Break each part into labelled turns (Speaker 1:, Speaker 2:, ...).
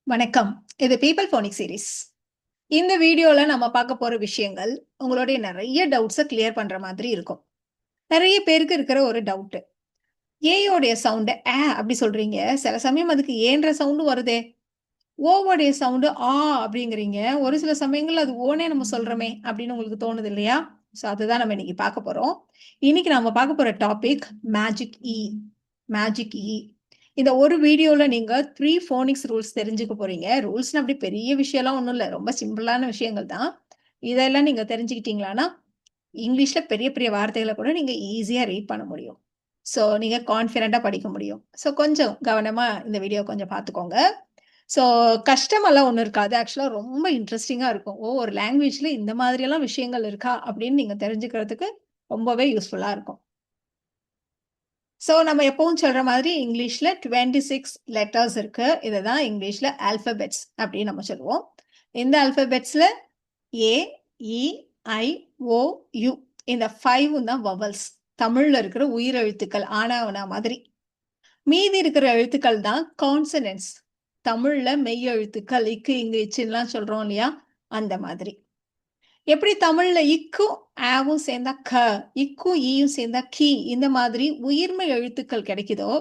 Speaker 1: வணக்கம். இது people phonic series. இந்த வீடியோல நம்ம பார்க்க போற விஷயங்கள், உங்களுடைய நெறைய டவுட்ஸ கிளியர் பண்ற மாதிரி இருக்கும். நெறைய பேருக்கு இருக்கிற ஒரு டவுட்டு. ஏயோடைய சவுண்ட அப்படி சொல்றீங்க. சில சமயம் அதுக்கு ஏன்ற சவுண்டும் வருதே. ஓவோடைய சவுண்டு அப்படிங்கிறீங்க. ஒரு சில சமயங்கள்ல அது ஓன்னே நம்ம சொல்றோமே அப்படின்னு உங்களுக்கு தோணுது இல்லையா? ஸோ அதுதான் நம்ம இன்னைக்கு பார்க்க போறோம். இன்னைக்கு நாம பார்க்க போற டாபிக் மேஜிக் இ. மேஜிக் இ. இந்த ஒரு வீடியோல நீங்க 3 ஃபோனிக்ஸ் ரூல்ஸ் தெரிஞ்சுக்க போறீங்க. ரூல்ஸ்னா அப்படி பெரிய விஷயம்லாம் ஒண்ணும் இல்ல. ரொம்ப சிம்பிளான விஷயங்கள் தான். இதெல்லாம் நீங்க தெரிஞ்சுக்கிட்டீங்களான்னா, இங்கிலீஷ்ல பெரிய பெரிய வார்த்தைகள கூட நீங்க ஈஸியா ரீட் பண்ண முடியும். ஸோ நீங்க கான்ஃபிடென்ட்டா படிக்க முடியும். ஸோ கொஞ்சம் கவனமா இந்த வீடியோ கொஞ்சம் பார்த்துக்கோங்க. ஸோ கஷ்டமெல்லாம் ஒண்ணும் இருக்காது. ஆக்சுவலா ரொம்ப இன்ட்ரஸ்டிங்கா இருக்கும். ஓ! ஒரு லாங்குவேஜ்ல இந்த மாதிரியெல்லாம் விஷயங்கள் இருக்கா? அப்படின்னு நீங்க தெரிஞ்சுக்கிறதுக்கு ரொம்பவே யூஸ்ஃபுல்லா இருக்கும். ஸோ நம்ம எப்பவும் சொல்ற மாதிரி இங்கிலீஷ்ல 26 லெட்டர்ஸ் இருக்கு. இதுதான் இங்கிலீஷ்ல ஆல்ஃபபெட்ஸ் அப்படின்னு நம்ம சொல்லுவோம். இந்த ஆல்ஃபபெட்ஸ்ல ஏ, இ, ஐ, ஓ, யு இந்த 5ம் தான் வவல்ஸ். தமிழ்ல இருக்கிற உயிரெழுத்துக்கள் ஆனா, ஆவன்னா மாதிரி. மீதி இருக்கிற எழுத்துக்கள் தான் கான்சனன்ட்ஸ். தமிழ்ல மெய் எழுத்துக்கள் இக்கு, இங்கு, இச்சுன்னுலாம் சொல்றோம் இல்லையா? அந்த மாதிரி. எப்படி தமிழ்ல இக்கும், ஆவும் சேர்ந்தா க, இக்கும், ஈயும் சேர்ந்தா கி இந்த மாதிரி உயிர்மெய் எழுத்துக்கள் கிடைக்குதோ,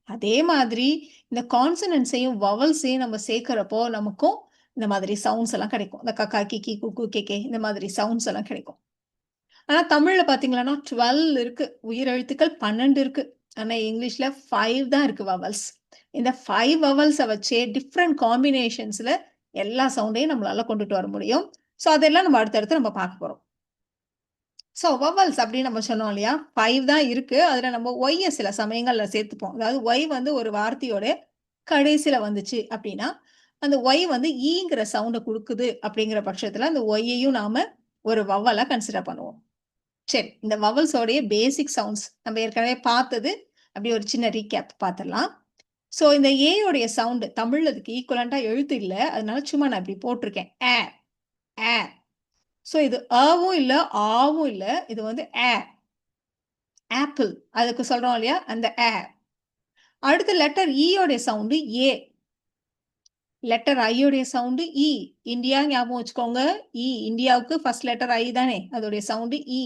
Speaker 1: அதே மாதிரி இந்த கான்சனன்ட்ஸையும், வவல்ஸையும் நம்ம சேர்க்கிறப்போ நமக்கும் இந்த மாதிரி சவுண்ட்ஸ் எல்லாம் கிடைக்கும். இந்த கக்கா, கிக்கி, குக்கு, கெக்கே இந்த மாதிரி சவுண்ட்ஸ் எல்லாம் கிடைக்கும். ஆனா தமிழ்ல பார்த்தீங்களான்னா 12 இருக்கு. உயிரெழுத்துக்கள் 12 இருக்கு. ஆனா இங்கிலீஷ்ல 5 தான் இருக்கு வவல்ஸ். இந்த 5 வவல்ஸ வச்சே டிஃபரண்ட் காம்பினேஷன்ஸ்ல எல்லா சவுண்டையும் நம்மளால கொண்டுட்டு வர முடியும். ஸோ அதெல்லாம் நம்ம அடுத்தடுத்து நம்ம பார்க்க போறோம். ஸோ வவல்ஸ் அப்படின்னு நம்ம சொன்னோம் இல்லையா? 5 தான் இருக்கு. அதுல நம்ம ஒய்ய சில சமயங்கள்ல சேர்த்துப்போம். அதாவது ஒய் வந்து ஒரு வார்த்தையோட கடைசியில வந்துச்சு அப்படின்னா, அந்த ஒய் வந்து ஈங்கிற சவுண்ட குடுக்குது அப்படிங்கிற பட்சத்துல அந்த ஒய்யையும் நாம ஒரு வவ்வலா கன்சிடர் பண்ணுவோம். சரி. இந்த வவல்ஸோடைய பேசிக் சவுண்ட்ஸ் நம்ம ஏற்கனவே பார்த்தது. அப்படியே ஒரு சின்ன ரீகேப் பார்த்துடலாம். ஸோ இந்த ஏ உடைய சவுண்ட் தமிழ்ல அதுக்கு ஈக்குவலன்ட்டா எழுத்து இல்ல. அதனால சும்மா நான் இப்படி போட்டிருக்கேன். ஆ. ஸோ இது அவும் இல்ல, ஆவும் இல்ல. இது வந்து ஆப்பிள். அதுக்கு சொல்றோம் இல்லையா? அந்த அடுத்த லெட்டர் ஈ உடைய சவுண்ட் ஏ. லெட்டர் ஐ உடைய சவுண்ட் இ. இந்தியா ஞாபகம் வச்சுக்கோங்க. இந்தியாவுக்கு ஃபர்ஸ்ட் லெட்டர் ஐ தானே. அதோடைய சவுண்ட் இ.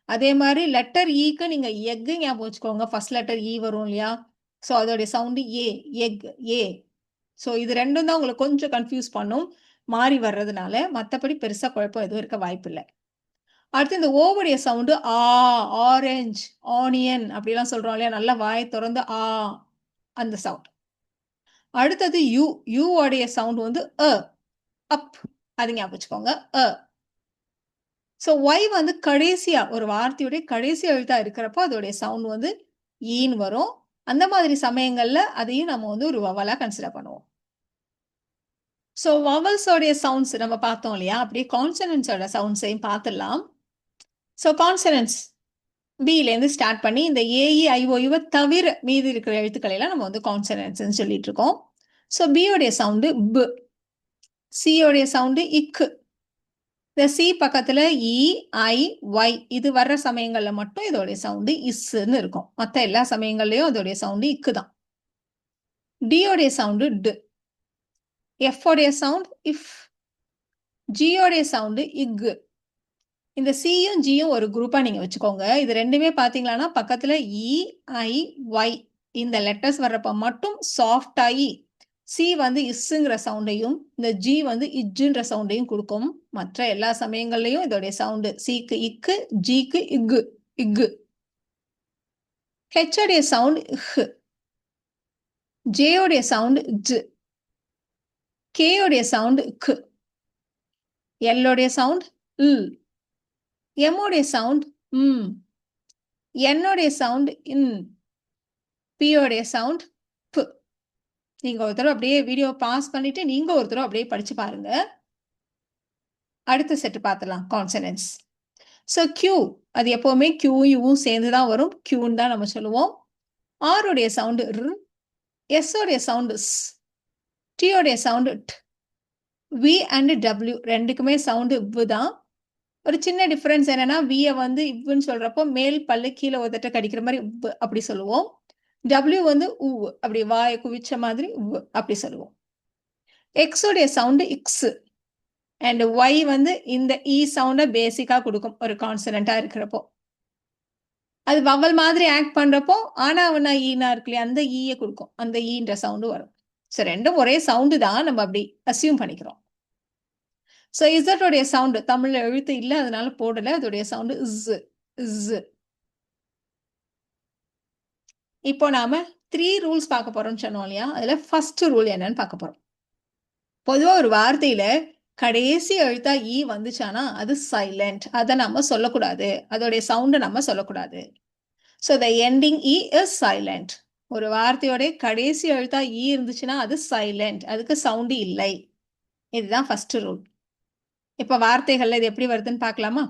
Speaker 1: அதே மாதிரி லெட்டர் ஈக்கு நீங்க எக்கு ஞாபகம் வச்சுக்கோங்க. ஃபர்ஸ்ட் லெட்டர் இ வரும் இல்லையா? ஸோ அதோடைய சவுண்டு ஏ. எக் ஏ. ஸோ இது 2ம் தான் உங்கள கொஞ்சம் கன்ஃப்யூஸ் பண்ணும். மாறி வர்றதுனால. மத்தபடி பெருசா குழப்பம் எதுவும் இருக்க வாய்ப்பில்ல. அடுத்து இந்த ஓவுடைய சவுண்டு ஆரஞ்ச், ஆனியன் அப்படிலாம் சொல்றோம் இல்லையா? நல்லா வாய தொறந்து அந்த சவுண்ட். அடுத்தது யூ. யூ உடைய சவுண்ட் வந்து அப். அது ஞாபகம் வச்சுக்கோங்க. அ. ஸோ ஒய் வந்து கடைசியா ஒரு வார்த்தையுடைய கடைசி எழுத்தா இருக்கிறப்போ அதோடைய சவுண்ட் வந்து ஈன்னு வரும். அந்த மாதிரி சமயங்கள்ல அதையும் நம்ம வந்து ஒரு வவலா கன்சிடர் பண்ணுவோம். ஸோ வவல்ஸோடைய சவுண்ட்ஸ் நம்ம பார்த்தோம் இல்லையா? அப்படியே கான்சனன்ட்ஸோட சவுண்ட்ஸையும் பார்த்துடலாம். ஸோ கான்சனன்ட்ஸ் பிலேருந்து ஸ்டார்ட் பண்ணி இந்த ஏஇ, ஐஓயுவ தவிர மீதி இருக்கிற எழுத்துக்களை எல்லாம் நம்ம வந்து கான்சனன்ட்ஸ்ன்னு சொல்லிட்டு இருக்கோம். ஸோ பியோடைய சவுண்டு பு. சியோடைய சவுண்டு இக்கு. இந்த சி பக்கத்துல இ, ஐ, ஒய் இது வர்ற சமயங்கள்ல மட்டும் இதோடைய சவுண்டு இஸ்ன்னு இருக்கும். மத்த எல்லா சமயங்கள்லயும் அதோடைய சவுண்டு இக்கு தான். டி உடைய சவுண்டு டு. எஃப் உடைய சவுண்ட் இஃப். ஜி உடைய சவுண்டு இக்கு. இந்த சியும் ஜியும் ஒரு குரூப்பா நீங்க வச்சுக்கோங்க. இது 2மே பார்த்தீங்களான்னா பக்கத்துல இ, ஐ, ஒய் இந்த லெட்டர்ஸ் வர்றப்ப மட்டும் சாஃப்ட் ஆயி சி வந்து இஸ்ஸுங்கிற சவுண்டையும், இந்த ஜி வந்து இஜ்ஜுன்ற சவுண்டையும் குடுக்கும். மற்ற எல்லா சமயங்கள்லயும் இதோடைய சவுண்டு சிக்கு இக்கு, ஜிக்கு இக்கு. இக்கு. ஹெச் உடைய சவுண்ட் ஹ். ஜே உடைய சவுண்ட் ஜ். கே உடைய சவுண்ட் க். எல் உடைய சவுண்ட் ல். எம் உடைய சவுண்ட் ம். என் உடைய சவுண்ட் இன். பி உடைய சவுண்ட் ப். நீங்க ஒரு தடவ அப்படியே வீடியோ பாஸ் பண்ணிட்டு நீங்க ஒரு தடவ அப்படியே படிச்சு பாருங்க. அடுத்த செட் பார்த்துடலாம் கான்சனன்ட்ஸ். ஸோ கியூ அது எப்பவுமே கியூ யூவும் சேர்ந்து தான் வரும். கியூன்னு தான் நம்ம சொல்லுவோம். ஆர் உடைய சவுண்டு ர். எஸ் உடைய சவுண்டு ஸ். டி உடைய சவுண்டு ட். வி அண்ட் டபிள்யூ 2க்குமே சவுண்டு இவ்வு தான். ஒரு சின்ன டிஃபரன்ஸ் என்னன்னா விய வந்து இவ்வுன்னு சொல்றப்போ மேல் பல்லு கீழே ஒருத்தட்ட கடிக்கிற மாதிரி இவ்வு அப்படி சொல்லுவோம். டபிள்யூ வந்து உவ் அப்படி வாயை குவிச்ச மாதிரி உவ் அப்படி சொல்லுவோம். எக்ஸ் உடைய சவுண்டு இக்ஸ் அண்ட் ஒய் வந்து இந்த இ சவுண்டை பேசிக்கா கொடுக்கும் ஒரு கான்சனண்டா இருக்கிறப்போ. அது வவல் மாதிரி ஆக்ட் பண்றப்போ ஆனா அவனா ஈனா இருக்கு இல்லையா, அந்த ஈயை கொடுக்கும், அந்த ஈன்ற சவுண்டு வரும். ஸோ ரெண்டும் ஒரே சவுண்டு தான், நம்ம அப்படி அசியூம் பண்ணிக்கிறோம். ஸோ இசட்டோடைய சவுண்டு தமிழ்ல எழுத்து இல்லை அதனால போடல, அதோடைய சவுண்டு இஸ் இஸ். இப்போ நாம 3 ரூல்ஸ் பார்க்க போறோம்னு சொன்னோம் இல்லையா, அதுல ஃபர்ஸ்ட் ரூல் என்னன்னு பார்க்க போறோம். பொதுவா ஒரு வார்த்தையில கடைசி எழுத்தா ஈ வந்துச்சானா அது சைலண்ட், அதை நம்ம சொல்லக்கூடாது, அதோடைய சவுண்டை நம்ம சொல்லக்கூடாது. So the ending E is silent. ஒரு வார்த்தையோட கடைசி எழுத்தா ஈ இருந்துச்சுன்னா அது சைலண்ட், அதுக்கு சவுண்டு இல்லை. இதுதான் ஃபர்ஸ்ட் ரூல். இப்போ வார்த்தைகள்ல இது எப்படி வருதுன்னு பார்க்கலாமா?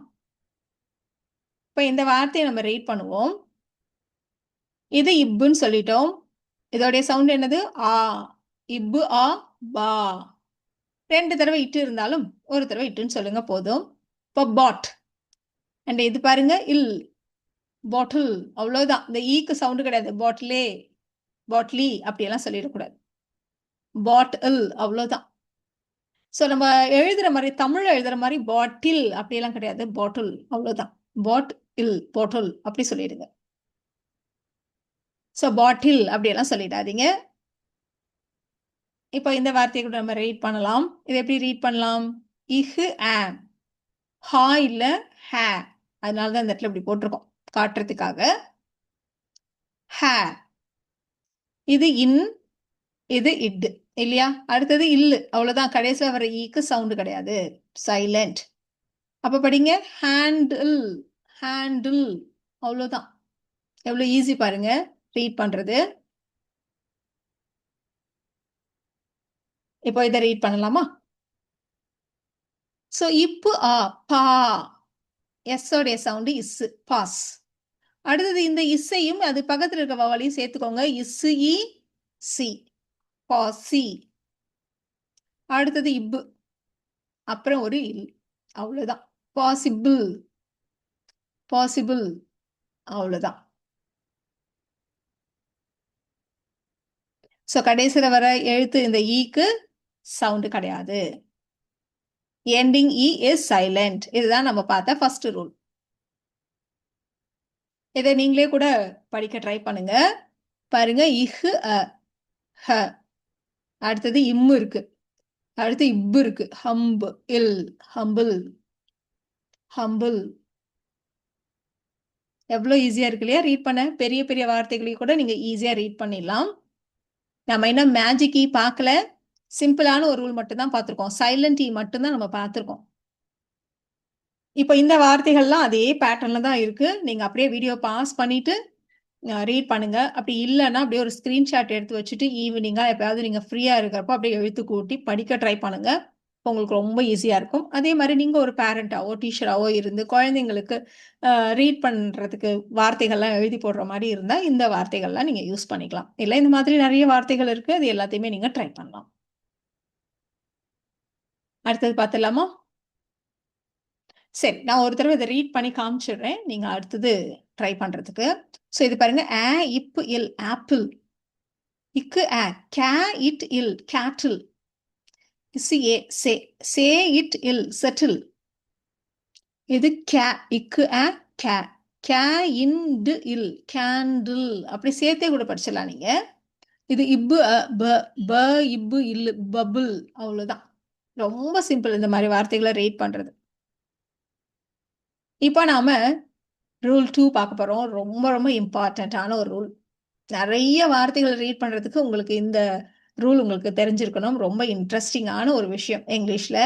Speaker 1: இப்போ இந்த வார்த்தையை நம்ம ரீட் பண்ணுவோம். இது இப்புன்னு சொல்லிட்டோம். இதோடைய சவுண்ட் என்னது? ஆ. இப்பு ஆ பா. 2 தடவை இட்டு இருந்தாலும் ஒரு தடவை இட்டுன்னு சொல்லுங்க போதும். இப்போ பாட் அண்ட் இது பாருங்க இல், பாட்டில், அவ்வளவுதான். இந்த ஈக்கு சவுண்டு கிடையாது. பாட்டிலே, பாட்லி அப்படியெல்லாம் சொல்லிடக்கூடாது. பாட்டில் அவ்வளவுதான். ஸோ நம்ம எழுதுற மாதிரி, தமிழ்ல எழுதுற மாதிரி பாட்டில் அப்படியெல்லாம் கிடையாது, பாட்டில் அவ்வளவுதான். பாட் இல், பாட்டில் அப்படி சொல்லிடுங்க. ஸோ பாட்டில் அப்படியெல்லாம் சொல்லிடாதீங்க. இப்போ இந்த வார்த்தையை கூட நம்ம ரீட் பண்ணலாம். இது எப்படி ரீட் பண்ணலாம்? இஹு ஆம், ஹா இல்ல ஹே, அதனால தான் இந்த இடத்துல இப்படி போட்டிருக்கோம் காட்டுறதுக்காக. ஹே. இது இன், இது இட் இல்லையா? அடுத்தது இல்லு, அவ்வளவுதான். கடைசியில வர ஈக்கு சவுண்டு கிடையாது, சைலண்ட். அப்ப படிங்க ஹேண்டில், ஹேண்டில், அவ்வளவுதான். எவ்வளவு ஈஸி பாருங்க ரீட் பண்றது. இப்போ இதை ரீட் பண்ணலாமா? சோ இப்பு ஆ பா, எஸ் உடைய சவுண்டு இஸ், பாஸ். அடுத்தது இந்த இஸ்ஸையும் அது பக்கத்துல இருக்க வவலையும் சேர்த்துக்கோங்க. இஸ் இ சி, பாசி. அடுத்தது இப்பு, அப்புறம் ஒரு இல், அவ்வளவுதான். பாசிபிள், பாசிபிள், அவ்வளவுதான். சோ கடைசியில வர எழுத்து இந்த ஈக்கு சவுண்டு கிடையாது. Ending E is silent. இதுதான் நம்ம பார்த்த ஃபர்ஸ்ட் ரூல். இதை நீங்களே கூட படிக்க ட்ரை பண்ணுங்க. பாருங்க இஹு அ ஹ, அடுத்தது இம்மு இருக்கு, அடுத்து இப்பு இருக்கு, ஹம்பு இல், ஹம்பிள், ஹம்பிள். எவ்வளவு ஈஸியா இருக்கு இல்லையா ரீட் பண்ண? பெரிய பெரிய வார்த்தைகளையும் கூட நீங்க ஈஸியா ரீட் பண்ணிடலாம். நம்ம இன்னும் மேஜிக் இ பார்க்கல, சிம்பிளான ஒரு ரூல் மட்டும் தான் பார்த்திருக்கோம். சைலண்ட் இ மட்டும் தான் நம்ம பார்த்திருக்கோம். இப்போ இந்த வார்த்தைகள்லாம் அதே பேட்டர்ன்ல தான் இருக்கு. நீங்க அப்படியே வீடியோ பாஸ் பண்ணிட்டு ரீட் பண்ணுங்க. அப்படி இல்லைன்னா அப்படியே ஒரு ஸ்கிரீன்ஷாட் எடுத்து வச்சுட்டு ஈவினிங்கா எப்பயாவது நீங்க ஃப்ரீயா இருக்கிறப்போ அப்படியே எழுத்து கூட்டி படிக்க ட்ரை பண்ணுங்க. உங்களுக்கு ரொம்ப ஈஸியா இருக்கும். அதே மாதிரி நீங்க ஒரு பேரண்டாவோ டீச்சராவோ இருந்து குழந்தைங்களுக்கு ரீட் பண்றதுக்கு வார்த்தைகள்லாம் எழுதி போடுற மாதிரி இருந்தா இந்த வார்த்தைகள்லாம் நீங்க யூஸ் பண்ணிக்கலாம். இல்லை இந்த மாதிரி நிறைய வார்த்தைகள் இருக்கு, அது எல்லாத்தையுமே நீங்க ட்ரை பண்ணலாம். அடுத்தது பார்த்துடலாமா? சரி, நான் ஒரு தடவை இதை ரீட் பண்ணி காமிச்சிடுறேன், நீங்க அடுத்தது ட்ரை பண்றதுக்கு. ஸோ இது பாருங்க, ஆ இப்பு இல் ஆப்பிள், இக்கு ஆ, கே இட் இல் கேட்டில், இசு ஏ சே, சே இட் இல் செட்டில். இது கே, இக்கு ஆ கே, கே இண்டு இல் கேண்டில், அப்படி சேர்த்தே கூட படிச்சிடலாம் நீங்க. இது இப்பு அ ப, ப இப்பு இல்லு பபுள், அவ்வளவுதான். ரொம்ப சிம்பிள் இந்த மாதிரி வார்த்தைகளை ரீட் பண்றது. இப்போ நாம ரூல் 2 பார்க்க போறோம். ரொம்ப ரொம்ப இம்பார்ட்டன்டான ஒரு ரூல். நிறைய வார்த்தைகள் ரீட் பண்றதுக்கு உங்களுக்கு இந்த ரூல் உங்களுக்கு தெரிஞ்சிருக்கணும். ரொம்ப இன்ட்ரெஸ்டிங்கான ஒரு விஷயம் இங்கிலீஷ்ல.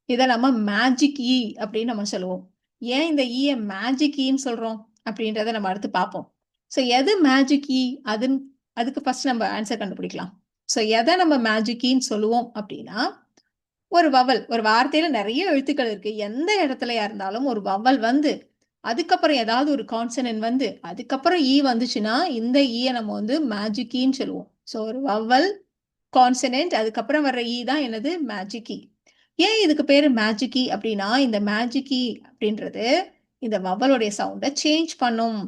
Speaker 1: இதை நம்ம மேஜிக் இ அப்படின்னு நம்ம சொல்லுவோம். ஏன் இந்த ஈயை மேஜிக் ஈன்னு சொல்றோம் அப்படின்றத நம்ம அடுத்து பார்ப்போம். ஸோ எது மேஜிக் இ, அதுக்கு ஃபர்ஸ்ட் நம்ம ஆன்சர் கண்டுபிடிக்கலாம். ஸோ எதை நம்ம மேஜிக் ஈன்னு சொல்லுவோம் அப்படின்னா, ஒரு வவல், ஒரு வார்த்தையில நிறைய எழுத்துக்கள் இருக்கு, எந்த இடத்துலயா இருந்தாலும் ஒரு வவல் வந்து அதுக்கப்புறம் ஏதாவது ஒரு கான்சனன்ட் வந்து அதுக்கப்புறம் ஈ வந்துச்சுன்னா இந்த ஈயை நம்ம வந்து மேஜிக் ஈன்னு சொல்லுவோம். ஸோ ஒரு வவல், கான்சனன்ட், அதுக்கப்புறம் வர்ற ஈ தான் என்னது? மேஜிக் ஈ. ஏன் இதுக்கு பேரு மேஜிக் ஈ அப்படின்னா, இந்த மேஜிக் ஈ அப்படின்றது இந்த வவலுடைய சவுண்டை சேஞ்ச் பண்ணும்.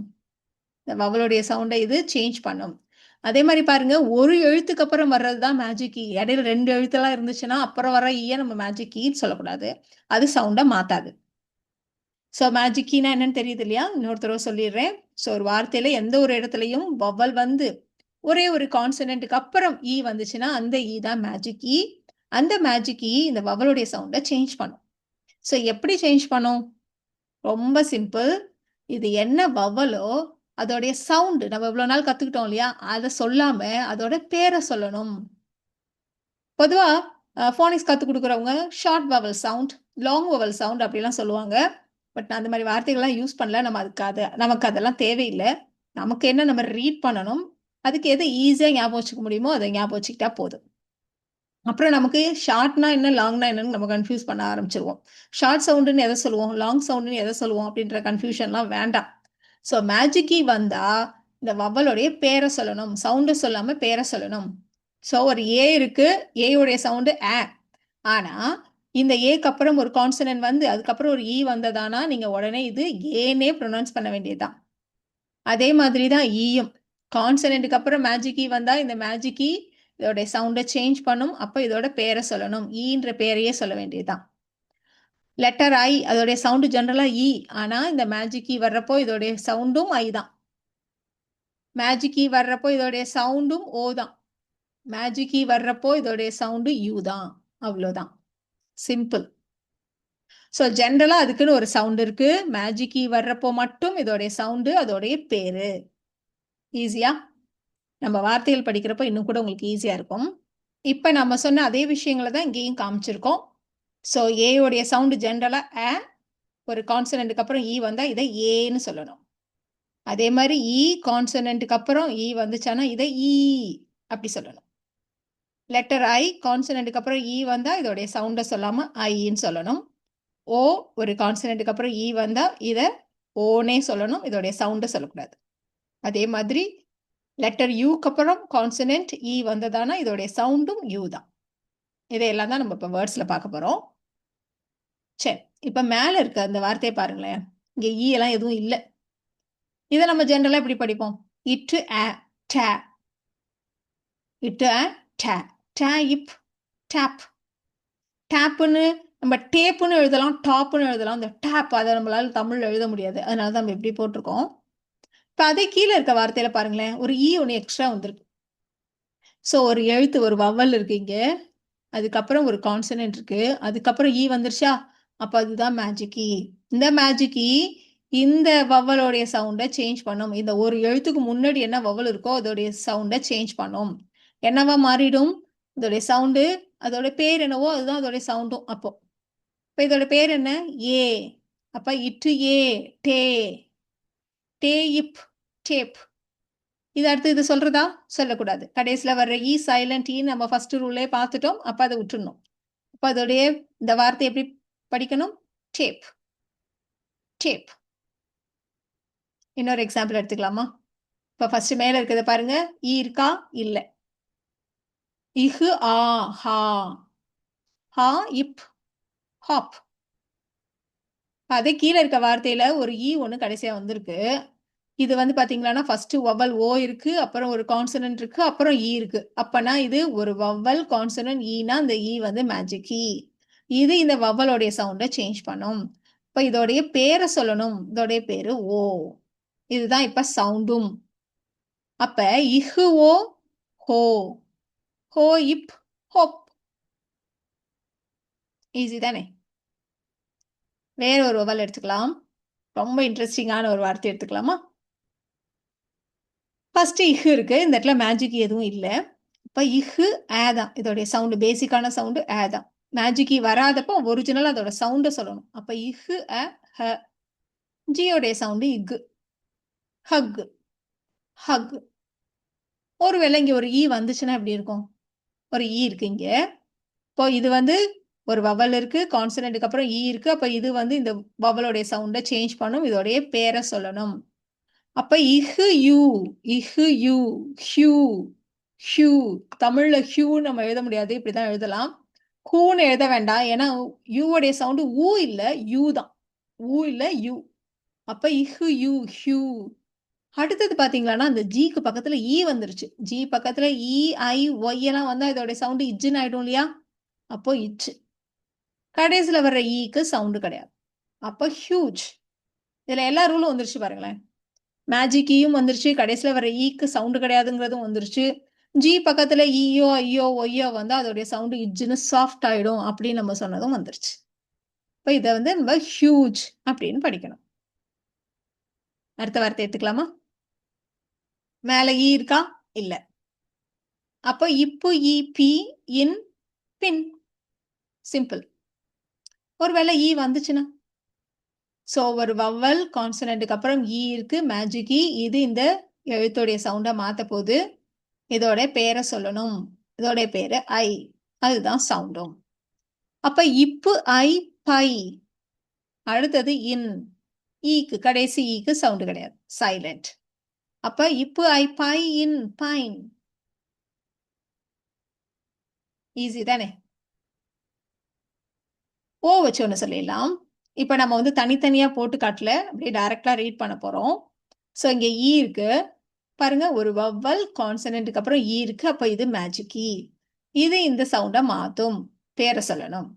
Speaker 1: இந்த வவலுடைய சவுண்டை இது சேஞ்ச் பண்ணும். அதே மாதிரி பாருங்க, ஒரு எழுத்துக்கு அப்புறம் வர்றது தான் மேஜிக் கீ. இடையில 2 எழுத்தெல்லாம் இருந்துச்சுன்னா, அப்புறம் வர ஈய நம்ம மேஜிக் கீன்னு சொல்லக்கூடாது. அது சவுண்ட மாத்தாது. ஸோ மேஜிக் கீனா என்னன்னு தெரியுது இல்லையா? இன்னொரு தடவ சொல்லிடுறேன். ஸோ ஒரு வார்த்தையில எந்த ஒரு இடத்துலயும் வவ்வல் வந்து ஒரே ஒரு கான்சனன்ட்க்கு அப்புறம் ஈ வந்துச்சுன்னா, அந்த ஈ தான் மேஜிக் ஈ. அந்த மேஜிக் ஈ இந்த வவ்வலுடைய சவுண்ட சேஞ்ச் பண்ணும். ஸோ எப்படி சேஞ்ச் பண்ணும்? ரொம்ப சிம்பிள். இது என்ன வவ்வலோ, அதோடைய சவுண்ட் நம்ம இவ்வளோ நாள் கத்துக்கிட்டோம் இல்லையா? அத சொல்லாம அதோட பேர சொல்லணும். பொதுவா ஃபோனிக்ஸ் கத்துக் குடுக்குறவங்க short vowel sound, long vowel sound அப்படிலாம் சொல்லுவாங்க. பட் நான் அந்த மாரி வார்த்தைகள்லாம் யூஸ் பண்ணல. நமக்கு அதெல்லாம் தேவையில்ல. நமக்கு என்ன நம்ம ரீட் பண்ணணும். அதுக்கு எது ஈஸியா ஞாபகம் வச்சுக்க முடியுமோ, அத ஞாபகம் வச்சுக்கிட்டா போதும். அப்புறம் நமக்கு ஷார்ட்னா என்ன, லாங்னா என்னன்னு நம்ம கன்ஃப்யூஸ் பண்ண ஆரம்பிச்சுருவோம். ஷார்ட் சவுண்டுன்னு எத சொல்லுவோம்? லாங் சவுண்டுன்னு எத சொல்லுவோம்? அப்படின்ற கன்ஃப்யூஷன்லாம் வேண்டாம். ஸோ மேஜிக் கீ வந்தா, இந்த வவ்வலுடைய பேர சொல்லணும். சவுண்ட சொல்லாம பேர சொல்லணும். ஸோ ஒரு ஏ இருக்கு. ஏயுடைய சவுண்டு ஆ. ஆனா, இந்த ஏக்கு அப்புறம் ஒரு கான்சனன்ட் வந்து, அதுக்கப்புறம் ஒரு ஈ வந்ததானா, நீங்க உடனே இது ஏன்னே ப்ரொனவுன்ஸ் பண்ண வேண்டியது தான். அதே மாதிரி தான் ஈயும். கான்சனன்ட்க்கு அப்புறம் மேஜிக் ஈ வந்தா, இந்த மேஜிக் ஈ இதோட சவுண்ட சேஞ்ச் பண்ணும். அப்ப இதோட பேர சொல்லணும். ஈன்ற பேரையே சொல்ல வேண்டியது தான். லெட்டர் ஐ அதோடைய சவுண்டு ஜெனரலா ஈ. ஆனா, இந்த மேஜிக் ஈ வர்றப்போ இதோடைய சவுண்டும் ஐ தான். மேஜிக் கீ வர்றப்போ இதோடைய சவுண்டும் ஓ தான். மேஜிக் கீ வர்றப்போ இதோடைய சவுண்டு யூ தான். அவ்வளோதான். சிம்பிள். ஸோ ஜென்ரலா அதுக்குன்னு ஒரு சவுண்ட் இருக்கு. மேஜிக் கீ வர்றப்போ மட்டும் இதோடைய சவுண்டு, அதோடைய பேரு. ஈஸியா? நம்ம வார்த்தைகள் படிக்கிறப்போ இன்னும் கூட உங்களுக்கு ஈஸியா இருக்கும். இப்ப நம்ம சொன்ன அதே விஷயங்கள தான் இங்கேயும் காமிச்சிருக்கோம். ஸோ ஏ உடைய சவுண்ட் ஜென்ரலா அ. ஒரு கான்சனன்ட்க்கு அப்புறம் ஈ வந்தா இதை ஏன்னு சொல்லணும். அதே மாதிரி ஈ கான்சனன்ட்க்கு அப்புறம் ஈ வந்துச்சானா இதை ஈ அப்படி சொல்லணும். லெட்டர் ஐ கான்சனன்ட்க்கு அப்புறம் ஈ வந்தா இதோடைய சவுண்ட சொல்லாம ஐன்னு சொல்லணும். ஓ ஒரு கான்சனன்ட்க்கு அப்புறம் ஈ வந்தா இத ஓனே சொல்லணும். இதோடைய சவுண்ட சொல்லக்கூடாது. அதே மாதிரி லெட்டர் யூக்கு அப்புறம் கான்சனன்ட் ஈ வந்ததானா இதோடைய சவுண்டும் யூ தான். இதையெல்லாம் தான் நம்ம இப்போ வேர்ட்ஸ்ல பார்க்க போறோம். சரி, இப்ப மேல இருக்க அந்த வார்த்தையை பாருங்களேன். இங்க ஈ எல்லாம் எதுவும் இல்ல. இதை நம்ம ஜெனரலா எப்படி படிப்போம்? இட்டு ஆ டே. இட்டு ஆ டே. டே இப் டேப். டேப்புன்னு நம்ம டேப்புன்னு எழுதலாம், டாப்புன்னு எழுதலாம். இந்த டேப் அதை நம்மளால தமிழ்ல எழுத முடியாது. அதனால தான் நம்ம இப்படி போட்டிருக்கோம். இப்ப அதே கீழே இருக்க வார்த்தையில பாருங்களேன், ஒரு ஈ ஒன்று எக்ஸ்ட்ரா வந்திருக்கு. ஸோ ஒரு எழுத்து, ஒரு வவ்வல் இருக்கு இங்க. அதுக்கப்புறம் ஒரு கான்சனன்ட் இருக்கு. அதுக்கப்புறம் ஈ வந்துருச்சா? அப்ப அதுதான் மேஜிக் ஈ. இந்த மேஜிக் ஈ இந்த வவ்வலோடைய சவுண்ட சேஞ்ச் பண்ணும். இந்த ஒரு எழுத்துக்கு முன்னாடி என்ன வவ்வல் இருக்கோ அதோடைய சவுண்ட சேஞ்ச் பண்ணும். என்னவா மாறிடும்? இதோடைய சவுண்டு, அதோட பேர் என்னவோ அதுதான் அதோடைய சவுண்டும் அப்போ. இப்ப இதோட பேர் என்ன? ஏ. அப்ப இட்டு ஏ டே. டே இப் டேப். இது அடுத்து இது சொல்றதா? சொல்லக்கூடாது. கடைசியில வர்ற ஈ சைலண்ட் ஈ நம்ம ஃபர்ஸ்ட் ரூல்லே பார்த்துட்டோம். அப்ப அதை விட்டுறணும். அப்ப அதோடைய இந்த வார்த்தை எப்படி படிக்கணும்? டேப். டேப். இன்னொரு எக்ஸாம்பிள் எடுத்துக்கலாமா? இப்ப ஃபர்ஸ்ட் மேல இருக்கிறத பாருங்க. ஈ இருக்கா? இல்ல. இஹு ஆ ஹா. ஹா இப் ஹாப். அதே கீழே இருக்க வார்த்தையில ஒரு ஈ ஒண்ணு கடைசியா வந்திருக்கு. இது வந்து பாத்தீங்களான்னா ஃபர்ஸ்ட் வவல் ஓ இருக்கு, அப்புறம் ஒரு கான்சனன்ட் இருக்கு, அப்புறம் ஈ இருக்கு. அப்பனா இது ஒரு வவல் கான்சனன்ட் ஈனா இந்த ஈ வந்து மேஜிக் ஈ. இது இந்த வவலோடைய சவுண்ட சேஞ்ச் பண்ணும். இப்ப இதோடைய பேரை சொல்லணும். இதோடைய பேரு ஓ. இதுதான் இப்ப சவுண்டும். அப்ப இஹு ஓ ஹோ. ஹோ இப் ஹோப். ஈஸி தானே? வேற ஒரு வவல் எடுத்துக்கலாம். ரொம்ப இன்ட்ரெஸ்டிங்கான ஒரு வார்த்தை எடுத்துக்கலாமா? ஃபர்ஸ்ட் இஹு இருக்கு. இந்த இடத்துல மேஜிக் எதுவும் இல்ல. இப்ப இஹு ஆ தான். இதோடைய சவுண்ட் பேசிக்கான சவுண்ட் ஆ தான். மேஜிக் வராதப்போ ஒரிஜினல் அதோட சவுண்ட சொல்லணும். அப்ப இஹு அ ஹ. ஜியோடைய சவுண்ட் இக்கு. ஹக். ஹக். ஒருவேளை இங்க ஒரு ஈ வந்துச்சுன்னா எப்படி இருக்கும்? ஒரு ஈ இருக்கு இங்க. இப்போ இது வந்து ஒரு வவல் இருக்கு. கான்சனன்ட்க்கு அப்புறம் ஈ இருக்கு. அப்ப இது வந்து இந்த வவலோடைய சவுண்ட சேஞ்ச் பண்ணும். இதோடைய பேரை சொல்லணும். அப்ப இஹு யூ. இஹு யூ. ஹியூ. ஹியூ. தமிழ்ல ஹியூ நம்ம எழுத முடியாது. இப்படிதான் எழுதலாம். ஹூன்னு எழுத வேண்டாம். ஏன்னா யூவோடைய சவுண்டு ஊ இல்ல, யூ தான். ஊ இல்ல, யூ. அப்ப இஹு யூ ஹியூ. அடுத்தது பாத்தீங்களான்னா அந்த ஜிக்கு பக்கத்துல ஈ வந்துருச்சு. ஜி பக்கத்துல இ, ஐ, ஒய் எல்லாம் வந்தா இதோட சவுண்ட் இஜ்ஜுன்னு ஆயிடும் இல்லையா? அப்போ இச்சு. கடைசியில வர்ற ஈக்கு சவுண்டு கிடையாது. அப்போ ஹியூஜ். இதுல எல்லா ரூலும் வந்துருச்சு பாருங்களேன். மேஜிக் ஈயும் வந்துருச்சு. கடைசியில வர ஈக்கு சவுண்டு கிடையாதுங்கிறதும் வந்துருச்சு. ஜி பக்கத்துல ஈயோ ஐயோ ஒய்யோ வந்து அதோடைய சவுண்டு இஜ்ஜுன்னு சாஃப்ட் ஆயிடும் அப்படின்னு நம்ம சொன்னதும் வந்துருச்சு. இப்போ இதை வந்து நம்ம ஹியூஜ் அப்படின்னு படிக்கணும். அடுத்த வார்த்தை எடுத்துக்கலாமா? மேல ஈ இருக்கா? இல்ல. அப்போ இப்பு ஈ பி இன் பின். சிம்பிள். ஒருவேளை ஈ வந்துச்சுன்னா, ஸோ ஒரு வவல் கான்சனண்ட்டுக்கு அப்புறம் ஈ இருக்கு, மேஜிக் ஈ. இது இந்த எழுத்துடைய சவுண்டை மாற்ற போது இதோட பேரை சொல்லணும். இதோட பேரு ஐ. அதுதான் சவுண்டும். அப்ப இப்பு ஐ பை. அடுத்தது இன். ஈக்கு கடைசி ஈக்கு சவுண்டு கிடையாது, சைலண்ட். அப்ப இப்பு ஐ பை இன் பைன். ஈஸி தானே? ஓ வச்சு ஒன்று சொல்லிடலாம். இப்ப நம்ம வந்து தனித்தனியா போட்டு காட்டல, அப்படியே டைரக்டா ரீட் பண்ண போறோம். ஸோ இங்க ஈ இருக்கு பாருங்க, ஒரு வவ்வல் கான்சனண்ட்டுக்கு அப்புறம் ஈ இருக்கு. அப்ப இது மேஜிக் ஈ. இது இந்த சவுண்டை மாத்தும். பேரை சொல்லணும்.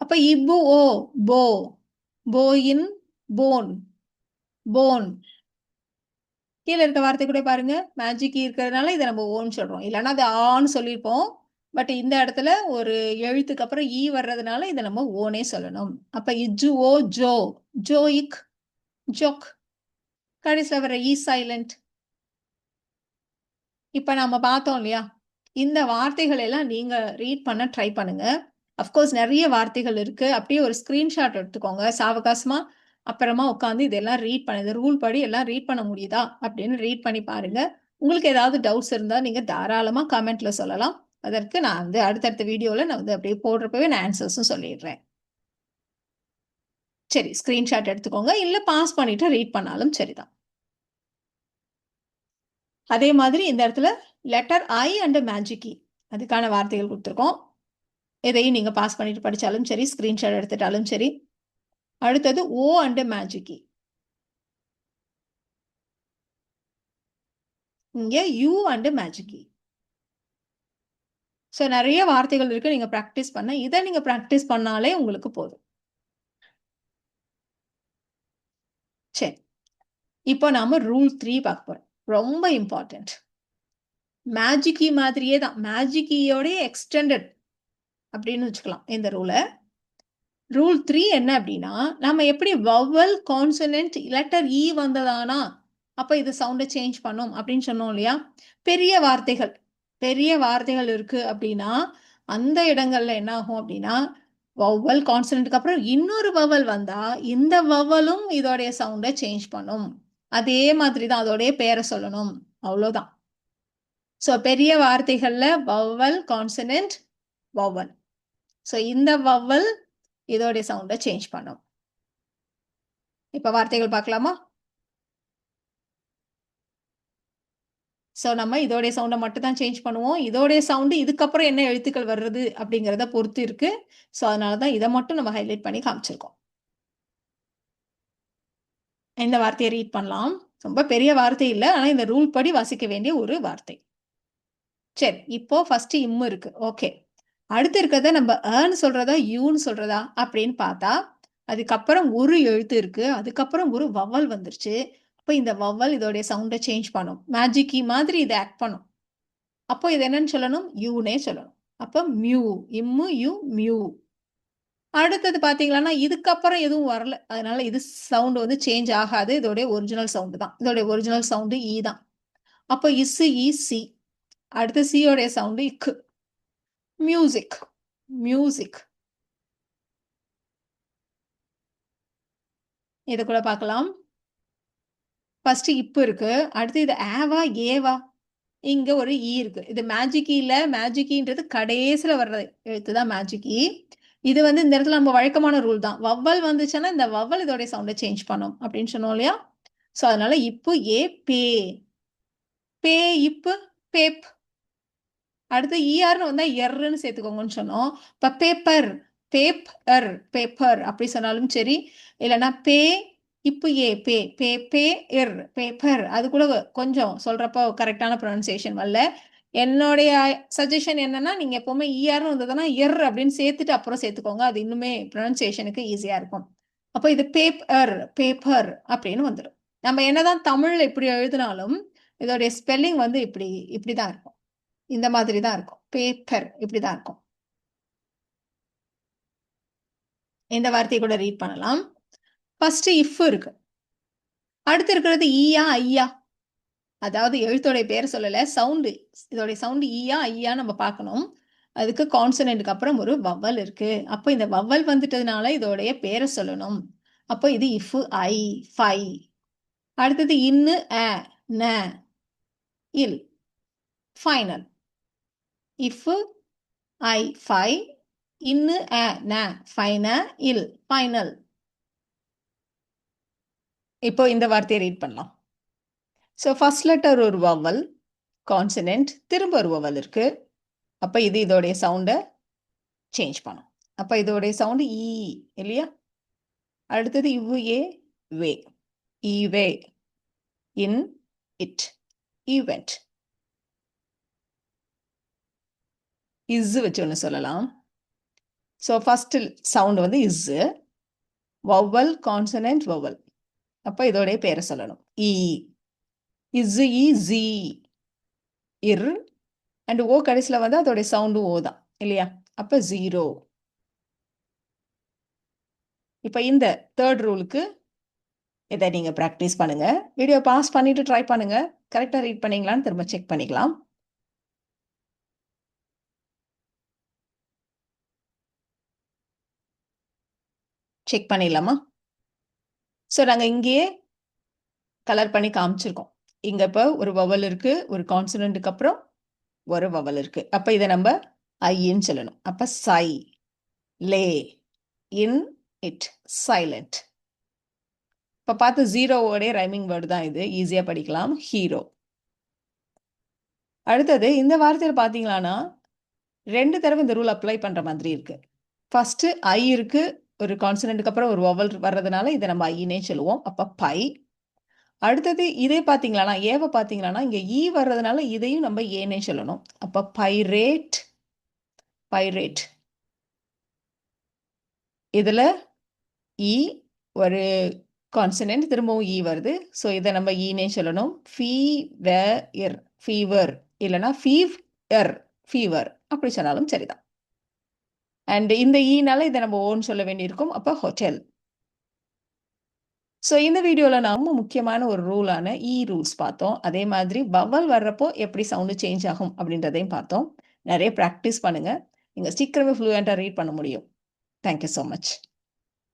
Speaker 1: அப்ப இப்பு ஓ போ. போயின் போன். போன். கீழே இருக்க வார்த்தை கூட பாருங்க, மேஜிக் இருக்கிறதுனால இதை நம்ம ஓன்னு சொல்றோம். இல்லைன்னா அது ஆன்னு சொல்லியிருப்போம். பட் இந்த இடத்துல ஒரு எழுத்துக்கு அப்புறம் ஈ வர்றதுனால இதை நம்ம ஓனே சொல்லணும். அப்ப இஜு ஓ ஜோ. ஜோயிக். ஜோக். கடைசியில் வர ஈ சைலண்ட். இப்ப நம்ம பார்த்தோம் இல்லையா? இந்த வார்த்தைகள் எல்லாம் நீங்க ரீட் பண்ண ட்ரை பண்ணுங்க. அஃப்கோர்ஸ் நிறைய வார்த்தைகள் இருக்கு. அப்படியே ஒரு ஸ்கிரீன்ஷாட் எடுத்துக்கோங்க சாவகாசமா. அப்புறமா உட்காந்து இதெல்லாம் ரீட் பண்ணுங்க. ரூல் படி எல்லாம் ரீட் பண்ண முடியுதா அப்படின்னு ரீட் பண்ணி பாருங்க. உங்களுக்கு ஏதாவது டவுட்ஸ் இருந்தா நீங்க தாராளமா கமெண்ட்ல சொல்லலாம். அதற்கு நான் வந்து அடுத்தடுத்த வீடியோல நான் வந்து அப்படியே போடுறப்பவே நான் ஆன்சர்ஸும் சொல்லிடுறேன். சரி, ஸ்கிரீன்ஷாட் எடுத்துக்கோங்க. இல்ல பாஸ் பண்ணிட்டு ரீட் பண்ணாலும் சரிதான். அதே மாதிரி இந்த இடத்துல letter i and magic e அதுக்கான வார்த்தைகள் கொடுத்துருக்கோம். இதையும் நீங்க பாஸ் பண்ணிட்டு படிச்சாலும் சரி, ஸ்கிரீன்ஷாட் எடுத்துட்டாலும் சரி. அடுத்தது ஓ அண்ட் மேஜிக் கீ. இங்க u and magic e. So நிறைய வார்த்தைகள் இருக்கு நீங்க ப்ராக்டிஸ் பண்ண. இதை நீங்க ப்ராக்டிஸ் பண்ணாலே உங்களுக்கு போதும். சரி, இப்போ நாம ரூல் 3 பார்க்க போறோம். ரொம்ப இம்பார்ட்டன்ட். மேஜிக் கீ மாதிரியே தான், மேஜிக் கீயோட எக்ஸ்டெண்டட் அப்படின்னு வச்சுக்கலாம் இந்த ரூலை. ரூல் 3 என்ன அப்படின்னா, நம்ம எப்படி வவல் கான்சனன்ட் லெட்டர் இ வந்ததானா அப்ப இது சவுண்டை சேஞ்ச் பண்ணும் அப்படின்னு சொன்னோம் இல்லையா? பெரிய வார்த்தைகள் பெரிய வார்த்தைகள் இருக்கு அப்படின்னா அந்த இடங்கள்ல என்ன ஆகும் அப்படின்னா, வவல் கான்சனன்ட்க்கு அப்புறம் இன்னொரு வவல் வந்தா இந்த வவலும் இதோடைய சவுண்டை சேஞ்ச் பண்ணும். அதே மாதிரி தான் அதோடைய பேரை சொல்லணும். அவ்வளோதான். ஸோ பெரிய வார்த்தைகள்ல வவல் கான்சனன்ட் வவல். ஸோ இந்த வவல் இதோடைய சவுண்டை சேஞ்ச் பண்ணும். இப்ப வார்த்தைகள் பார்க்கலாமா? ஸோ நம்ம இதோடைய சவுண்டை மட்டும் தான் சேஞ்ச் பண்ணுவோம். இதோடைய சவுண்டு இதுக்கப்புறம் என்ன எழுத்துக்கள் வர்றது அப்படிங்கிறத பொறுத்து இருக்கு. ஸோ அதனால தான் இதை மட்டும் நம்ம ஹைலைட் பண்ணி காமிச்சிருக்கோம். இந்த வார்த்தையை ரீட் பண்ணலாம். ரொம்ப பெரிய வார்த்தை இல்லை, ஆனால் இந்த ரூல் படி வாசிக்க வேண்டிய ஒரு வார்த்தை. சரி, இப்போ ஃபர்ஸ்ட் இம்மு இருக்கு. ஓகே, அடுத்து இருக்கிறத நம்ம அன்னு சொல்றதா யூன்னு சொல்றதா அப்படின்னு பார்த்தா அதுக்கப்புறம் ஒரு எழுத்து இருக்கு. அதுக்கப்புறம் ஒரு வவல் வந்துருச்சு. அப்போ இந்த வவல் இதோடைய சவுண்டை சேஞ்ச் பண்ணும். மேஜிக் கீ மாதிரி இதை ஆக்ட் பண்ணும். அப்போ இது என்னன்னு சொல்லணும்? யூனே சொல்லணும். அப்போ மியூ. இம்மு யூ மியூ. அடுத்தது பாத்தீங்கன்னா இதுக்கப்புறம் எதுவும் வரல, அதனால இது சவுண்ட் வந்து சேஞ்ச் ஆகாது. இதோடைய ஒரிஜினல் சவுண்டு தான். இதோடைய ஒரிஜினல் சவுண்டு ஈ தான். அப்போ இஸ் இ சி. அடுத்து சியோடைய சவுண்டு இக்கு. மியூசிக். மியூசிக். இதை கூட பார்க்கலாம். ஃபர்ஸ்ட் இப்பு இருக்கு. அடுத்து இது ஏவா ஏவா. இங்க ஒரு ஈ இருக்கு. இது மேஜிக் இல்ல. மேஜிக் ஈன்றது கடைசியில வர்ற எழுத்து தான் மேஜிக் ஈ. இது வந்து இந்த இடத்துல நம்ம வழக்கமான ரூல் தான். வவ்வல் வந்துச்சுன்னா இந்த வவ்வல் இதோட சவுண்டை சேஞ்ச் பண்ணும் அப்படின்னு சொன்னோம் இல்லையா? ஸோ அதனால இப்பு ஏ பே. பே இப்பு பேப். அடுத்து ஈஆர்னு வந்தா எர்ன்னு சேர்த்துக்கோங்கன்னு சொன்னோம். இப்போ பேப்பர். பேப் எர் பேப்பர் அப்படி சொன்னாலும் சரி. இல்லைன்னா பே இப்போ ஏ பே பே பே இர் பேப்பர் அது கூட கொஞ்சம் சொல்றப்போ கரெக்டான ப்ரொனன்சியேஷன் வரல. என்னுடைய சஜஷன் என்னன்னா, நீங்க எப்பவுமே ஈஆர்னு வந்ததுன்னா, இர் அப்படின்னு சேர்த்துட்டு அப்புறம் சேர்த்துக்கோங்க. அது இன்னுமே ப்ரொனன்சியேஷனுக்கு ஈஸியா இருக்கும். அப்போ இது பேப்பர், பேப்பர் அப்படின்னு வந்துடும். நம்ம என்னதான் தமிழ்ல இப்படி எழுதினாலும், இதோடைய ஸ்பெல்லிங் வந்து இப்படி தான் இருக்கும். இந்த மாதிரி தான் இருக்கும். பேப்பர் இப்படி தான் இருக்கும். இந்த வார்த்தையை கூட ரீட் பண்ணலாம். ஃபர்ஸ்ட் இஃப் இருக்கு. அடுத்து இருக்கிறது ஈயா ஐயா. அதாவது எழுத்தோடைய பேர் சொல்லல, சவுண்டு. இதோடைய சவுண்டு ஈயா ஐயா நம்ம பார்க்கணும். அதுக்கு கான்சனன்ட்க்கு அப்புறம் ஒரு வவ்வல் இருக்கு. அப்போ இந்த வவ்வல் வந்துட்டதுனால இதோடைய பேரை சொல்லணும். அப்போ இது இஃப் ஐ ஃபை. அடுத்தது இன்னு அ ந இல் ஃபைனல். இஃப் ஐ ஃபை இன்னு அ ந ஃபைன இல் ஃபைனல். இப்போ இந்த வார்த்தையை ரீட் பண்ணலாம். ஸோ ஃபர்ஸ்ட் லெட்டர் ஒரு வவ்வல், கான்சனன்ட், திரும்ப ஒரு வவ்வல் இருக்கு. அப்போ இது இதோடைய சவுண்டை சேஞ்ச் பண்ணும். அப்போ இதோடைய சவுண்டு ஈ இல்லையா? அடுத்தது இவ்வு ஏ வே, ஈவே, இன் இட், ஈவெண்ட். இஸ் வச்சு ஒன்று சொல்லலாம். ஸோ ஃபர்ஸ்ட் சவுண்டு வந்து இஸ்ஸு, வவ்வல், கான்சனன்ட், வவ்வல். அப்போ இதோடைய பேரை சொல்லணும். ஈ, இஸ் இ ஜி, இர் அண்ட் ஓ கடைசியில் வந்து அதோடைய சவுண்டு ஓ தான் இல்லையா? அப்போ ஜீரோ. இப்போ இந்த தேர்ட் ரூலுக்கு இதை நீங்கள் ப்ராக்டிஸ் பண்ணுங்க. வீடியோ பாஸ் பண்ணிட்டு ட்ரை பண்ணுங்க. கரெக்டாக ரீட் பண்ணீங்களான்னு திரும்ப செக் பண்ணிக்கலாம். செக் பண்ணிடலாமா? ஸோ நாங்கள் இங்கேயே கலர் பண்ணி காமிச்சிருக்கோம். இங்கே இப்போ ஒரு வவல் இருக்கு, ஒரு கான்சனன்ட்டுக்கு அப்புறம் ஒரு வவல் இருக்கு. அப்போ இதை நம்ம ஐன்னு சொல்லணும். அப்போ சை, லே, இன் இட், சைலண்ட். இப்போ பார்த்து ஜீரோவோடைய ரைமிங் வேர்டு தான் இது. ஈஸியாக படிக்கலாம். ஹீரோ. அடுத்தது இந்த வார்த்தையில் பார்த்தீங்களான்னா 2 தடவை இந்த ரூல் அப்ளை பண்ணுற மாதிரி இருக்கு. ஃபர்ஸ்ட் ஐ இருக்கு, ஒரு கான்சனன்ட்டுக்கு அப்புறம் ஒரு வவல் வர்றதுனால இதை நம்ம ஐன்னே சொல்லுவோம். அப்போ பை. அடுத்தது இதே பார்த்தீங்களானா ஏவை பார்த்தீங்களானா இங்கே ஈ வர்றதுனால இதையும் நம்ம ஏனே சொல்லணும். அப்போ பைரேட், பைரேட். இதில் ஈ ஒரு கான்சனன்ட், திரும்பவும் ஈ வருது. ஸோ இதை நம்ம ஈனே சொல்லணும். ஃபீவர், ஃபீவர் இல்லைனா ஃபீவர், ஃபீவர் அப்படி சொன்னாலும் சரிதான். அண்ட் இந்த ஈனால இதை நம்ம ஓன்னு சொல்ல வேண்டியிருக்கும். அப்போ ஹோட்டல். ஸோ இந்த வீடியோவில் நாம முக்கியமான ஒரு ரூலான இ ரூல்ஸ் பார்த்தோம். அதே மாதிரி வவல் வர்றப்போ எப்படி சவுண்டு சேஞ்ச் ஆகும் அப்படின்றதையும் பார்த்தோம். நிறைய ப்ராக்டிஸ் பண்ணுங்க. நீங்கள் சீக்கிரமே ஃப்ளூயண்ட்டாக ரீட் பண்ண முடியும். Thank you so much.